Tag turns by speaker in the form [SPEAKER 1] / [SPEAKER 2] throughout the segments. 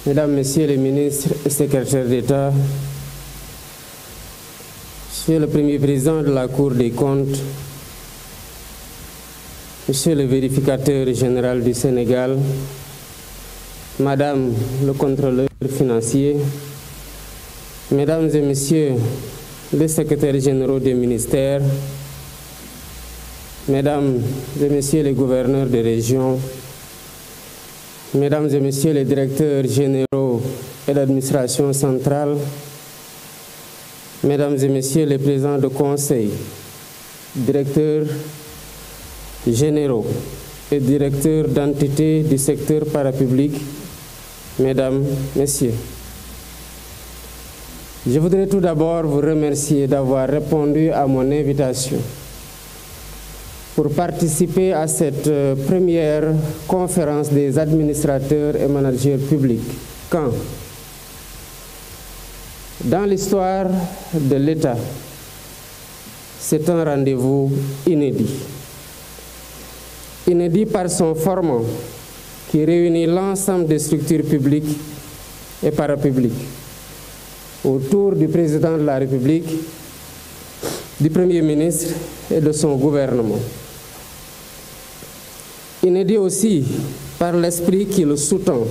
[SPEAKER 1] Mesdames, Messieurs les ministres et secrétaires d'État, Monsieur le Premier Président de la Cour des comptes, Monsieur le vérificateur général du Sénégal, Madame le contrôleur financier, Mesdames et Messieurs les secrétaires généraux des ministères, Mesdames et Messieurs les gouverneurs de région, Mesdames et Messieurs les directeurs généraux et l'administration centrale, Mesdames et Messieurs les présidents de conseil, directeurs généraux et directeurs d'entités du secteur parapublic, Mesdames, Messieurs. Je voudrais tout d'abord vous remercier d'avoir répondu à mon invitation pour participer à cette première conférence des administrateurs et managers publics. Quand, dans l'histoire de l'État, c'est un rendez-vous inédit. Inédit par son format qui réunit l'ensemble des structures publiques et parapubliques autour du président de la République, du Premier ministre et de son gouvernement. Inédit aussi par l'esprit qui le sous-tend.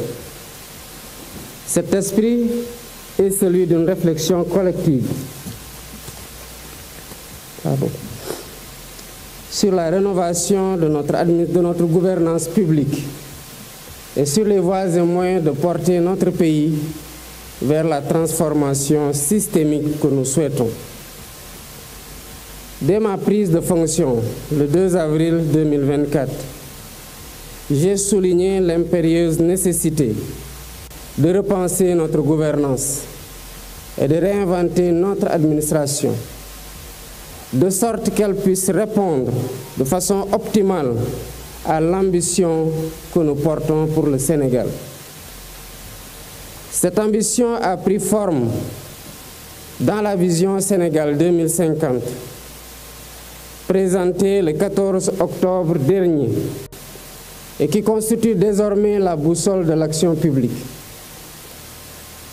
[SPEAKER 1] Cet esprit est celui d'une réflexion collective sur la rénovation de notre gouvernance publique et sur les voies et moyens de porter notre pays vers la transformation systémique que nous souhaitons. Dès ma prise de fonction, le 2 avril 2024, j'ai souligné l'impérieuse nécessité de repenser notre gouvernance et de réinventer notre administration, de sorte qu'elle puisse répondre de façon optimale à l'ambition que nous portons pour le Sénégal. Cette ambition a pris forme dans la vision Sénégal 2050, présentée le 14 octobre dernier et qui constitue désormais la boussole de l'action publique.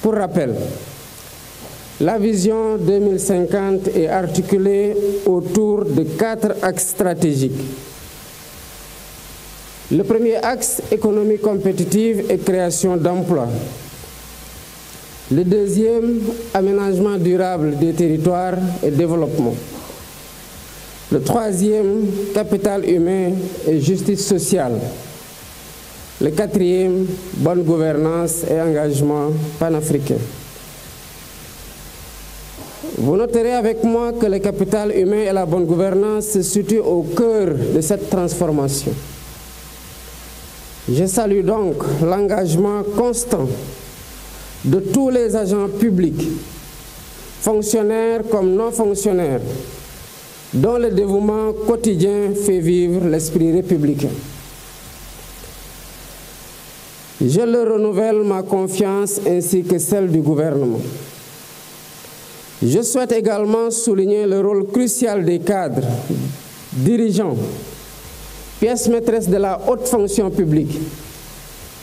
[SPEAKER 1] Pour rappel, la vision 2050 est articulée autour de 4 axes stratégiques. Le premier axe, économie compétitive et création d'emplois. Le deuxième, aménagement durable des territoires et développement. Le troisième, capital humain et justice sociale. Le quatrième, bonne gouvernance et engagement panafricain. Vous noterez avec moi que le capital humain et la bonne gouvernance se situent au cœur de cette transformation. Je salue donc l'engagement constant de tous les agents publics, fonctionnaires comme non fonctionnaires, dont le dévouement quotidien fait vivre l'esprit républicain. Je leur renouvelle ma confiance ainsi que celle du gouvernement. Je souhaite également souligner le rôle crucial des cadres, dirigeants, pièces maîtresses de la haute fonction publique,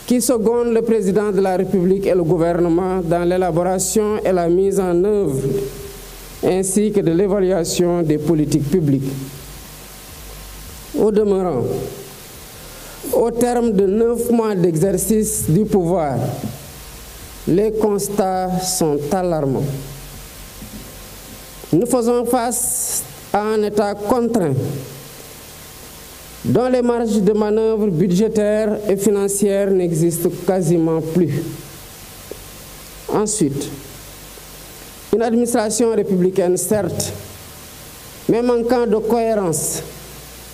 [SPEAKER 1] qui secondent le président de la République et le gouvernement dans l'élaboration et la mise en œuvre, ainsi que de l'évaluation des politiques publiques. Au demeurant, au terme de 9 mois d'exercice du pouvoir, les constats sont alarmants. Nous faisons face à un État contraint, dont les marges de manœuvre budgétaires et financières n'existent quasiment plus. Ensuite, une administration républicaine, certes, mais manquant de cohérence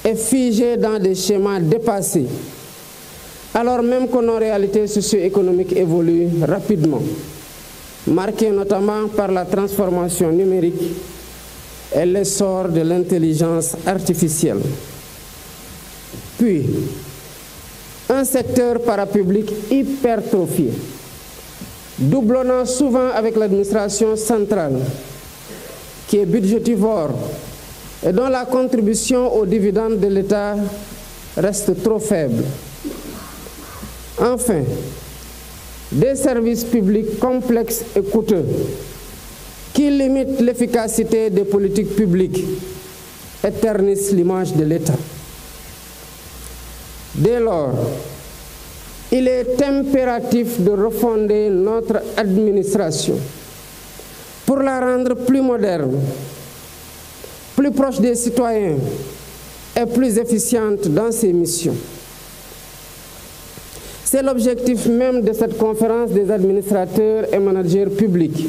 [SPEAKER 1] et figée dans des schémas dépassés, alors même que nos réalités socio-économiques évoluent rapidement, marquées notamment par la transformation numérique et l'essor de l'intelligence artificielle. Puis, un secteur parapublic hypertrophié, doublonnant souvent avec l'administration centrale, qui est budgétivore et dont la contribution aux dividendes de l'État,
[SPEAKER 2] 1 reste trop faible. Enfin,
[SPEAKER 1] des services publics complexes et coûteux qui limitent l'efficacité des politiques publiques et ternissent l'image de l'État. Dès lors, il est impératif de refonder notre administration pour la rendre plus moderne, plus proche des citoyens et plus efficiente dans ses missions. C'est l'objectif même de cette conférence des administrateurs et managers publics,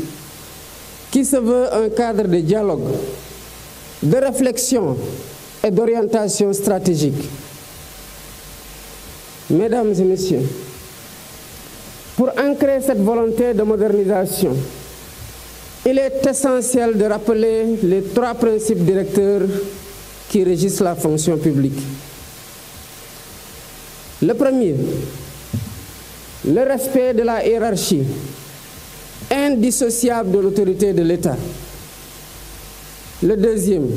[SPEAKER 1] qui se veut un cadre de dialogue, de réflexion et d'orientation stratégique. Mesdames et messieurs, pour ancrer cette volonté de modernisation, il est essentiel de rappeler les 3 principes directeurs qui régissent la fonction publique. Le premier, le respect de la hiérarchie, indissociable de l'autorité de l'État. Le deuxième,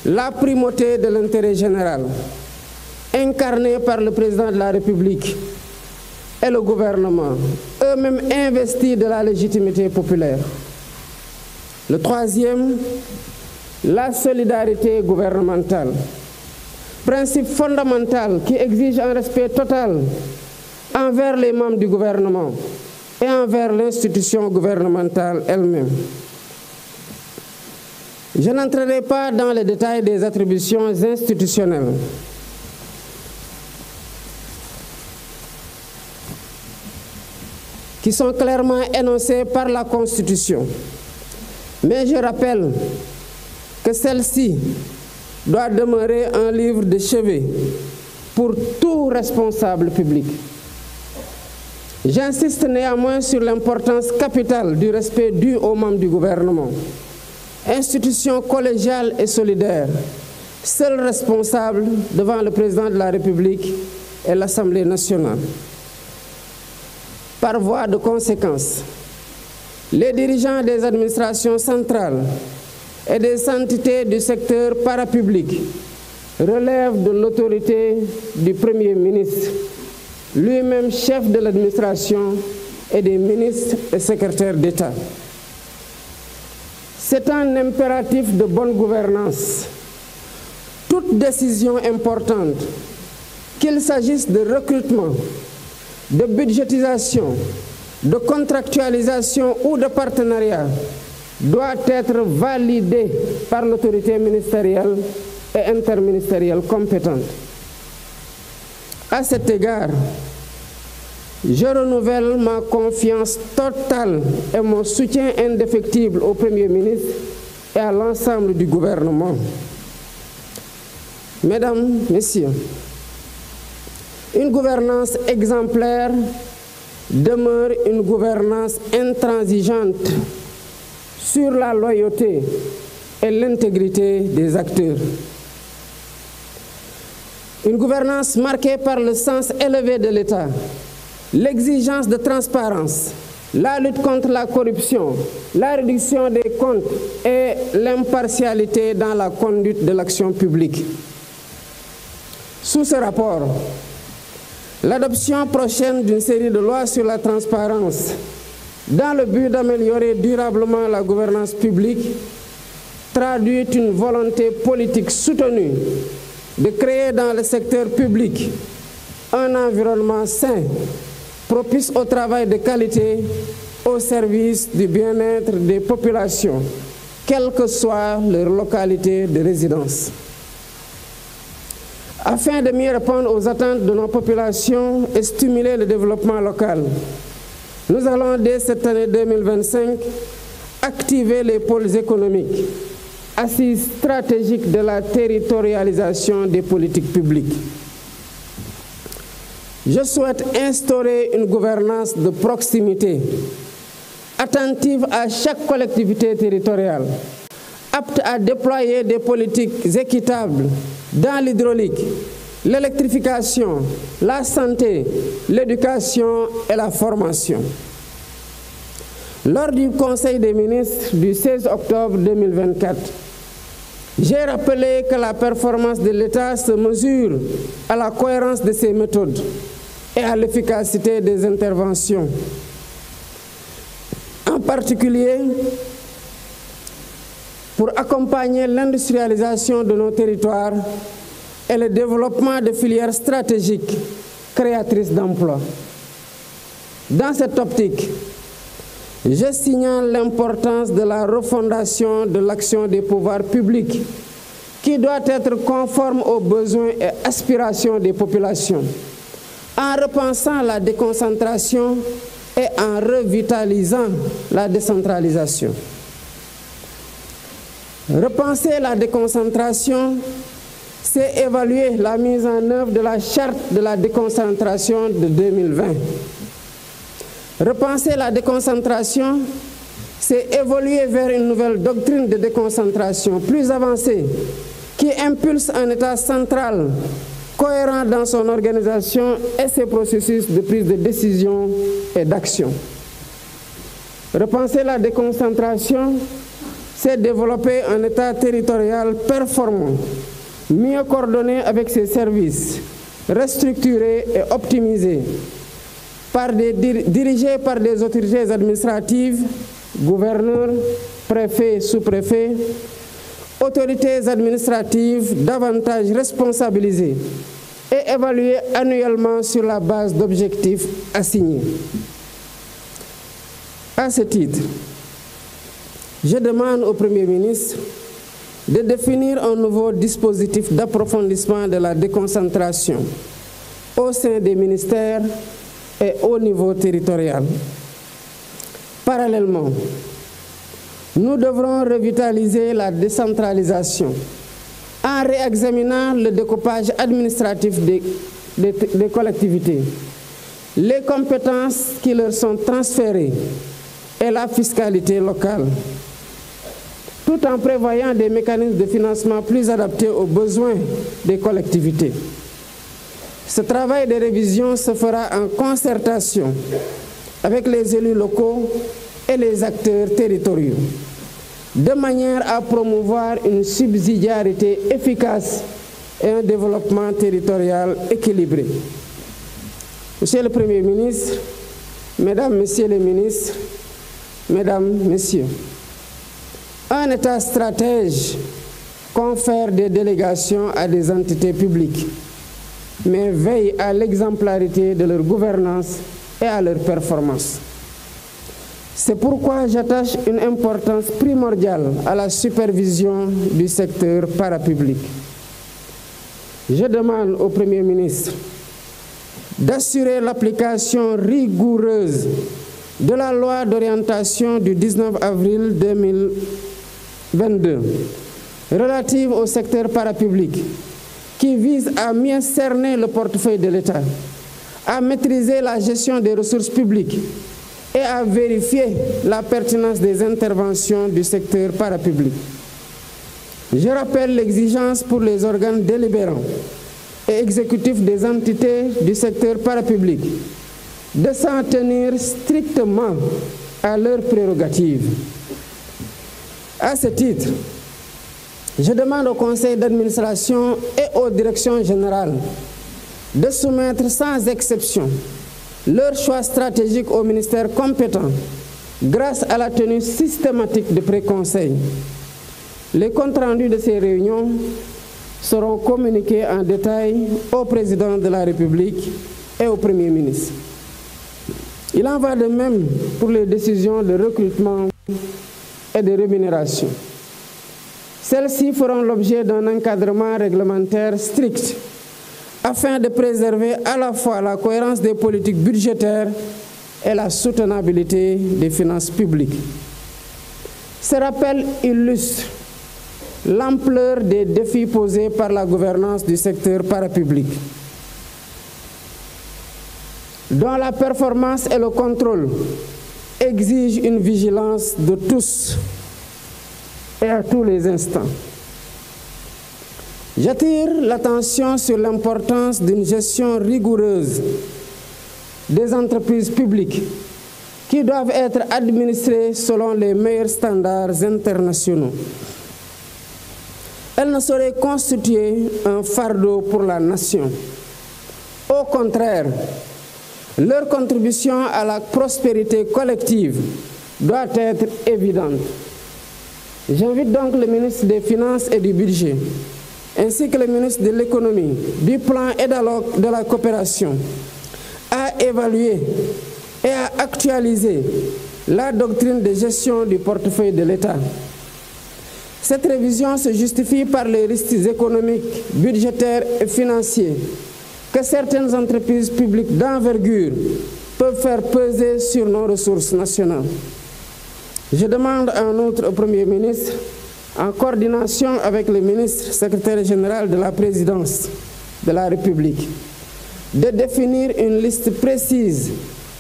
[SPEAKER 1] la primauté de l'intérêt général, incarné par le président de la République et le gouvernement, eux-mêmes investis de la légitimité populaire. Le troisième, la solidarité gouvernementale, principe fondamental qui exige un respect total envers les membres du gouvernement et envers l'institution gouvernementale elle-même. Je n'entrerai pas dans les détails des attributions institutionnelles. Qui sont clairement énoncées par la Constitution. Mais je rappelle que celle-ci doit demeurer un livre de chevet pour tout responsable public. J'insiste néanmoins sur l'importance capitale du respect dû aux membres du gouvernement. Institution collégiale et solidaire, seul responsable devant le président de la République et l'Assemblée nationale. Par voie de conséquence, les dirigeants des administrations centrales et des entités du secteur parapublic relèvent de l'autorité du Premier ministre, lui-même chef de l'administration, et des ministres et secrétaires d'État. C'est un impératif de bonne gouvernance. Toute décision importante, qu'il s'agisse de recrutement, de budgétisation, de contractualisation ou de partenariat, doit être validée par l'autorité ministérielle et interministérielle compétente. À cet égard, je renouvelle ma confiance totale et mon soutien indéfectible au Premier ministre et à l'ensemble du gouvernement. Mesdames, Messieurs, une gouvernance exemplaire demeure une gouvernance intransigeante sur la loyauté et l'intégrité des acteurs. Une gouvernance marquée par le sens élevé de l'État, l'exigence de transparence, la lutte contre la corruption, la réduction des comptes et l'impartialité dans la conduite de l'action publique. Sous ce rapport, l'adoption prochaine d'une série de lois sur la transparence dans le but d'améliorer durablement la gouvernance publique traduit une volonté politique soutenue de créer dans le secteur public un environnement sain, propice au travail de qualité au service du bien-être des populations, quelle que soit leur localité de résidence. Afin de mieux répondre aux attentes de nos populations et stimuler le développement local, nous allons dès cette année 2025 activer les pôles économiques, assises stratégiques de la territorialisation des politiques publiques. Je souhaite instaurer une gouvernance de proximité, attentive à chaque collectivité territoriale, apte à déployer des politiques équitables dans l'hydraulique, l'électrification, la santé, l'éducation et la formation. Lors du Conseil des ministres du 16 octobre 2024, j'ai rappelé que la performance de l'État se mesure à la cohérence de ses méthodes, et à l'efficacité des interventions. En particulier, pour accompagner l'industrialisation de nos territoires et le développement de filières stratégiques créatrices d'emplois. Dans cette optique, je signale l'importance de la refondation de l'action des pouvoirs publics qui doit être conforme aux besoins et aspirations des populations, en repensant la déconcentration et en revitalisant la décentralisation. Repenser la déconcentration, c'est évaluer la mise en œuvre de la charte de la déconcentration de 2020. Repenser la déconcentration, c'est évoluer vers une nouvelle doctrine de déconcentration plus avancée, qui impulse un État central cohérent dans son organisation et ses processus de prise de décision et d'action. Repenser la déconcentration, c'est développer un État territorial performant, mieux coordonné avec ses services, restructuré et optimisé, dirigé par des autorités administratives, gouverneurs, préfets, sous-préfets, autorités administratives davantage responsabilisées et évaluées annuellement sur la base d'objectifs assignés. À ce titre, je demande au Premier ministre de définir un nouveau dispositif d'approfondissement de la déconcentration au sein des ministères et au niveau territorial. Parallèlement, nous devrons revitaliser la décentralisation en réexaminant le découpage administratif des collectivités, les compétences qui leur sont transférées et la fiscalité locale, tout en prévoyant des mécanismes de financement plus adaptés aux besoins des collectivités. Ce travail de révision se fera en concertation avec les élus locaux et les acteurs territoriaux, de manière à promouvoir une subsidiarité efficace et un développement territorial équilibré. Monsieur le Premier ministre, Mesdames, Messieurs les ministres, Mesdames, Messieurs, un État stratège confère des délégations à des entités publiques, mais veille à l'exemplarité de leur gouvernance et à leur performance. C'est pourquoi j'attache une importance primordiale à la supervision du secteur parapublic. Je demande au Premier ministre d'assurer l'application rigoureuse de la loi d'orientation du 19 avril 2022 relative au secteur parapublic, qui vise à mieux cerner le portefeuille de l'État, à maîtriser la gestion des ressources publiques et à vérifier la pertinence des interventions du secteur parapublic. Je rappelle l'exigence pour les organes délibérants et exécutifs des entités du secteur parapublic de s'en tenir strictement à leurs prérogatives. À ce titre, je demande au conseil d'administration et aux directions générales de soumettre sans exception leur choix stratégique au ministère compétent grâce à la tenue systématique de pré-conseils. Les comptes rendus de ces réunions seront communiqués en détail au président de la République et au Premier ministre. Il en va de même pour les décisions de recrutement et de rémunération. Celles-ci feront l'objet d'un encadrement réglementaire strict afin de préserver à la fois la cohérence des politiques budgétaires et la soutenabilité des finances publiques. Ce rappel illustre l'ampleur des défis posés par la gouvernance du secteur parapublic, dont la performance et le contrôle exigent une vigilance de tous et à tous les instants. J'attire l'attention sur l'importance d'une gestion rigoureuse des entreprises publiques qui doivent être administrées selon les meilleurs standards internationaux. Elles ne sauraient constituer un fardeau pour la nation. Au contraire, Leur contribution à la prospérité collective doit être évidente. J'invite donc le ministre des Finances et du Budget, ainsi que le ministre de l'Économie, du Plan et de la Coopération, à évaluer et à actualiser la doctrine de gestion du portefeuille de l'État. Cette révision se justifie par les risques économiques, budgétaires et financiers que certaines entreprises publiques d'envergure peuvent faire peser sur nos ressources nationales. Je demande en outre au Premier ministre, en coordination avec le ministre secrétaire général de la Présidence de la République, de définir une liste précise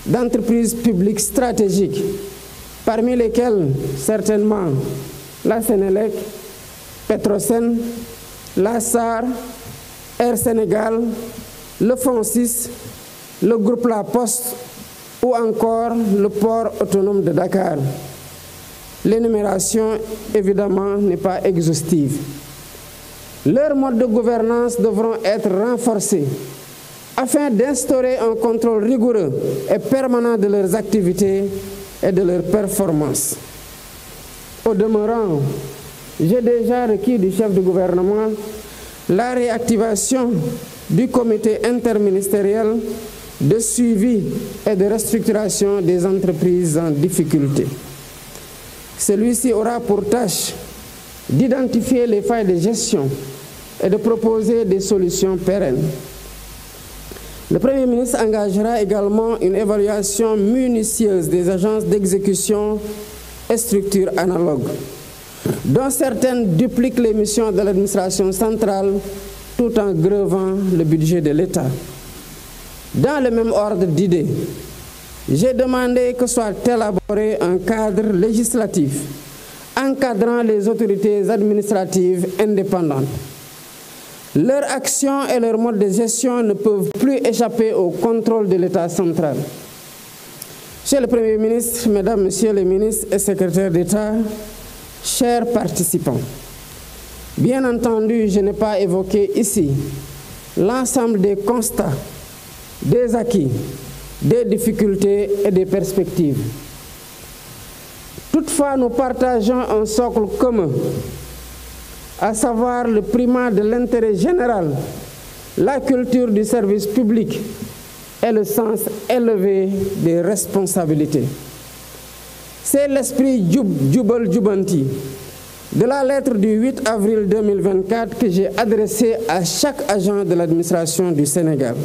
[SPEAKER 1] d'entreprises publiques stratégiques, parmi lesquelles certainement la Sénélec, Petrosen, la SAR, Air Sénégal, le FONSIS, le groupe La Poste ou encore le port autonome de Dakar. L'énumération, évidemment, n'est pas exhaustive. Leurs modes de gouvernance devront être renforcés afin d'instaurer un contrôle rigoureux et permanent de leurs activités et de leurs performances. Au demeurant, j'ai déjà requis du chef du gouvernement la réactivation du comité interministériel de suivi et de restructuration des entreprises en difficulté. Celui-ci aura pour tâche d'identifier les failles de gestion et de proposer des solutions pérennes. Le Premier ministre engagera également une évaluation minutieuse des agences d'exécution et structures analogues, dont certaines dupliquent les missions de l'administration centrale tout en grevant le budget de l'État. Dans le même ordre d'idées, j'ai demandé que soit élaboré un cadre législatif encadrant les autorités administratives indépendantes. Leur action et leur mode de gestion ne peuvent plus échapper au contrôle de l'État central. Monsieur le Premier ministre, Mesdames, Messieurs les ministres et secrétaires d'État, chers participants, bien entendu, je n'ai pas évoqué ici l'ensemble des constats, des acquis, des difficultés et des perspectives. Toutefois, nous partageons un socle commun, à savoir le primat de l'intérêt général, la culture du service public et le sens élevé des responsabilités. C'est l'esprit Jubal Jubanti de la lettre du 8 avril 2024 que j'ai adressée à chaque agent de l'administration du Sénégal.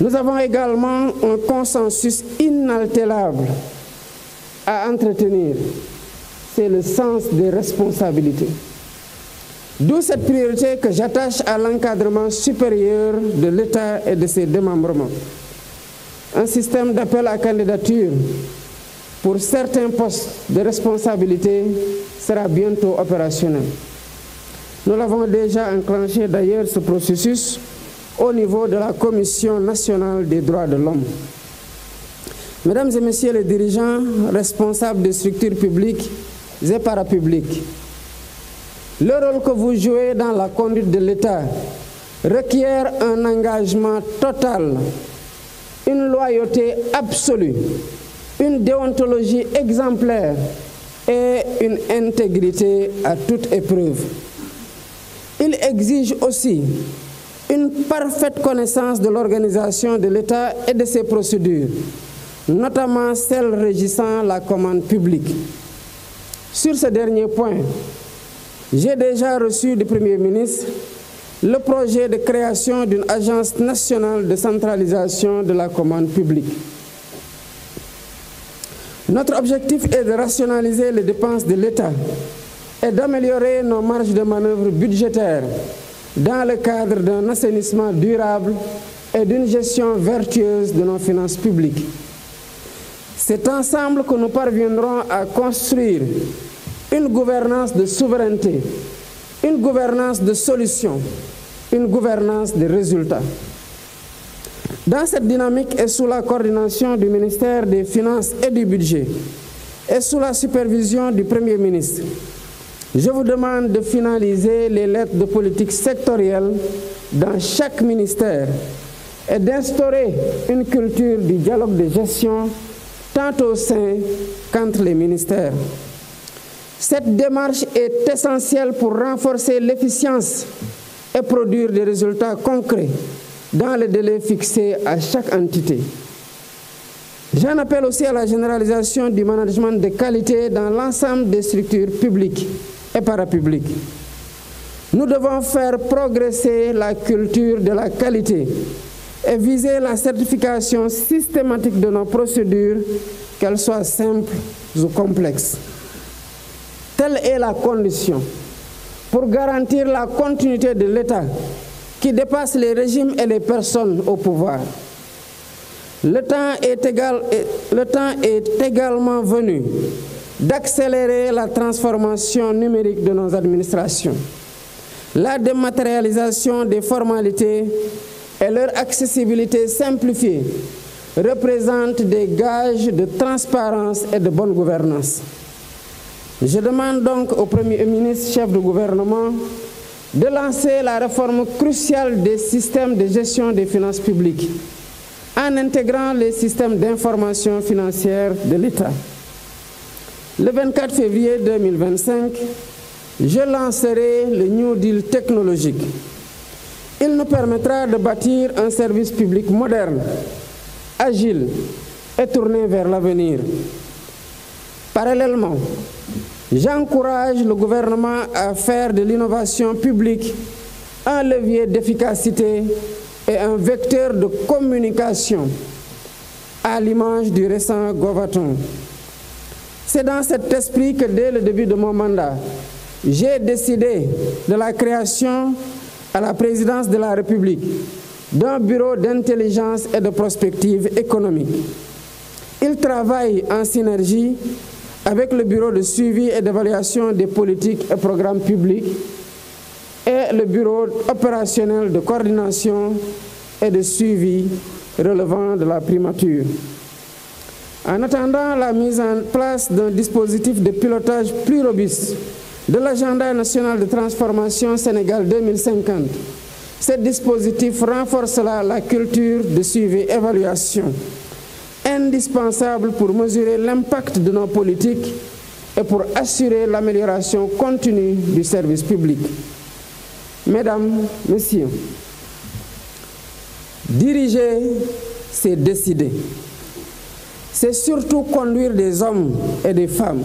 [SPEAKER 1] Nous avons également un consensus inaltérable à entretenir, c'est le sens des responsabilités. D'où cette priorité que j'attache à l'encadrement supérieur de l'État et de ses démembrements. Un système d'appel à candidature pour certains postes de responsabilité sera bientôt opérationnel. Nous l'avons déjà enclenché d'ailleurs ce processus au niveau de la Commission nationale des droits de l'homme. Mesdames et Messieurs les dirigeants responsables des structures publiques et parapubliques, le rôle que vous jouez dans la conduite de l'État requiert un engagement total, une loyauté absolue, une déontologie exemplaire et une intégrité à toute épreuve. Il exige aussi une parfaite connaissance de l'organisation de l'État et de ses procédures, notamment celles régissant la commande publique. Sur ce dernier point, j'ai déjà reçu du Premier ministre le projet de création d'une agence nationale de centralisation de la commande publique. Notre objectif est de rationaliser les dépenses de l'État et d'améliorer nos marges de manœuvre budgétaires dans le cadre d'un assainissement durable et d'une gestion vertueuse de nos finances publiques. C'est ensemble que nous parviendrons à construire une gouvernance de souveraineté, une gouvernance de solutions, une gouvernance de résultats. Dans cette dynamique et sous la coordination du ministère des Finances et du Budget et sous la supervision du Premier ministre, je vous demande de finaliser les lettres de politique sectorielle dans chaque ministère est d'instaurer une culture du dialogue de gestion tant au sein qu'entre les ministères. Cette démarche est essentielle pour renforcer l'efficience et produire des résultats concrets dans les délais fixés à chaque entité. J'en appelle aussi à la généralisation du management de qualité dans l'ensemble des structures publiques et parapubliques. Nous devons faire progresser la culture de la qualité et viser la certification systématique de nos procédures, qu'elles soient simples ou complexes. Telle est la condition pour garantir la continuité de l'État qui dépasse les régimes et les personnes au pouvoir. Le temps est également venu d'accélérer la transformation numérique de nos administrations. La dématérialisation des formalités et leur accessibilité simplifiée représentent des gages de transparence et de bonne gouvernance. Je demande donc au Premier ministre, chef de gouvernement, de lancer la réforme cruciale des systèmes de gestion des finances publiques en intégrant les systèmes d'information financière de l'État. Le 24 février 2025, je lancerai le New Deal technologique. Il nous permettra de bâtir un service public moderne, agile et tourné vers l'avenir. Parallèlement, j'encourage le gouvernement à faire de l'innovation publique un levier d'efficacité et un vecteur de communication, à l'image du récent Govaton. C'est dans cet esprit que dès le début de mon mandat, j'ai décidé de la création à la présidence de la République d'un bureau d'intelligence et de prospective économique. Il travaille en synergie avec le bureau de suivi et d'évaluation des politiques et programmes publics et le bureau opérationnel de coordination et de suivi relevant de la primature. En attendant la mise en place d'un dispositif de pilotage plus robuste de l'agenda national de transformation Sénégal 2050, ce dispositif renforcera la culture de suivi et évaluation, indispensable pour mesurer l'impact de nos politiques et pour assurer l'amélioration continue du service public. Mesdames, Messieurs, diriger, c'est décider. C'est surtout conduire des hommes et des femmes.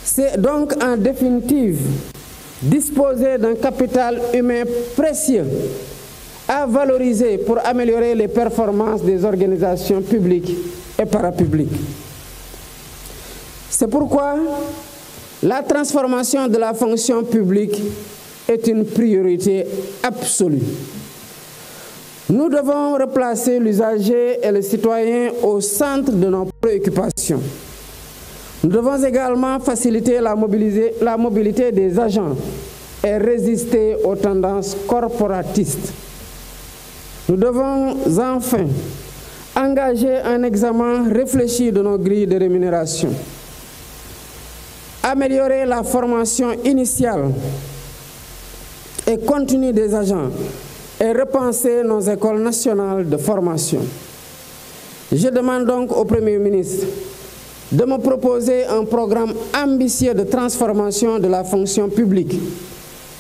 [SPEAKER 1] C'est donc en définitive disposer d'un capital humain précieux à valoriser pour améliorer les performances des organisations publiques et parapubliques. C'est pourquoi la transformation de la fonction publique est une priorité absolue. Nous devons replacer l'usager et le citoyen au centre de nos préoccupations. Nous devons également faciliter la mobilité des agents et résister aux tendances corporatistes. Nous devons enfin engager un examen réfléchi de nos grilles de rémunération, améliorer la formation initiale et continue des agents et repenser nos écoles nationales de formation. Je demande donc au Premier ministre de me proposer un programme ambitieux de transformation de la fonction publique,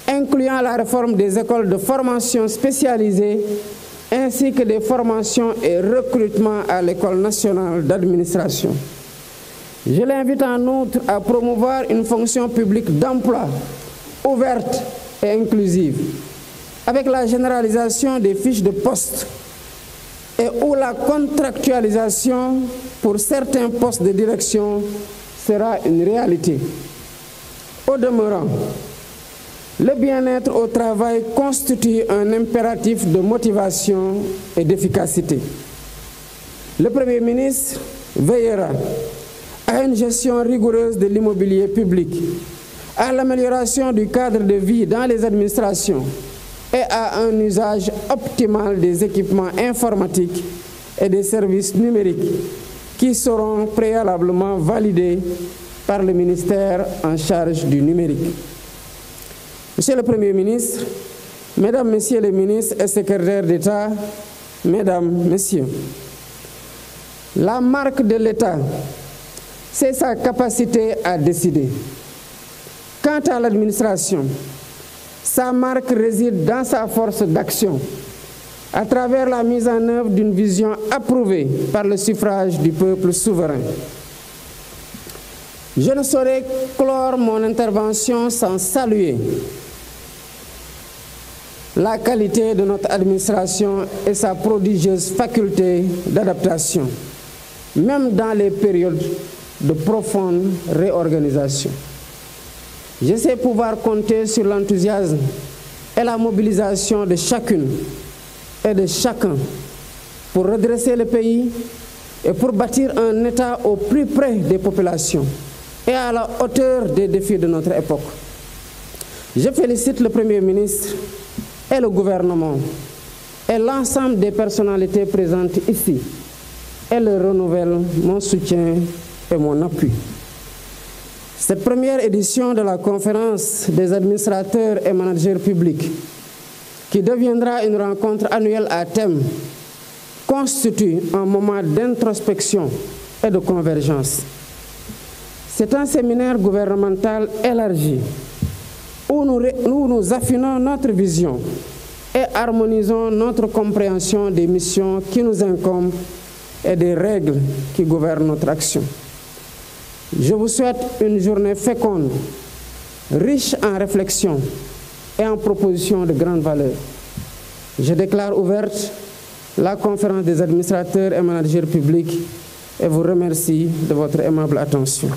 [SPEAKER 1] incluant la réforme des écoles de formation spécialisées ainsi que des formations et recrutements à l'École nationale d'administration. Je l'invite en outre à promouvoir une fonction publique d'emploi ouverte et inclusive, avec la généralisation des fiches de poste et où la contractualisation pour certains postes de direction sera une réalité. Au demeurant, le bien-être au travail constitue un impératif de motivation et d'efficacité. Le Premier ministre veillera à une gestion rigoureuse de l'immobilier public, à l'amélioration du cadre de vie dans les administrations et à un usage optimal des équipements informatiques et des services numériques qui seront préalablement validés par le ministère en charge du numérique. Monsieur le Premier ministre, Mesdames, Messieurs les ministres et secrétaires d'État, Mesdames, Messieurs, la marque de l'État, c'est sa capacité à décider. Quant à l'administration, sa marque réside dans sa force d'action, à travers la mise en œuvre d'une vision approuvée par le suffrage du peuple souverain. Je ne saurais clore mon intervention sans saluer la qualité de notre administration et sa prodigieuse faculté d'adaptation, même dans les périodes de profonde réorganisation. Je sais pouvoir compter sur l'enthousiasme et la mobilisation de chacune et de chacun pour redresser le pays et pour bâtir un État au plus près des populations et à la hauteur des défis de notre époque. Je félicite le Premier ministre et le gouvernement et l'ensemble des personnalités présentes ici et leur renouvelle mon soutien et mon appui. Cette première édition de la conférence des administrateurs et managers publics, qui deviendra une rencontre annuelle à thème, constitue un moment d'introspection et de convergence. C'est un séminaire gouvernemental élargi où nous affinons notre vision et harmonisons notre compréhension des missions qui nous incombent et des règles qui gouvernent notre action. Je vous souhaite une journée féconde, riche en réflexions et en propositions de grande valeur. Je déclare ouverte la conférence des administrateurs et managers publics et vous remercie de votre aimable attention.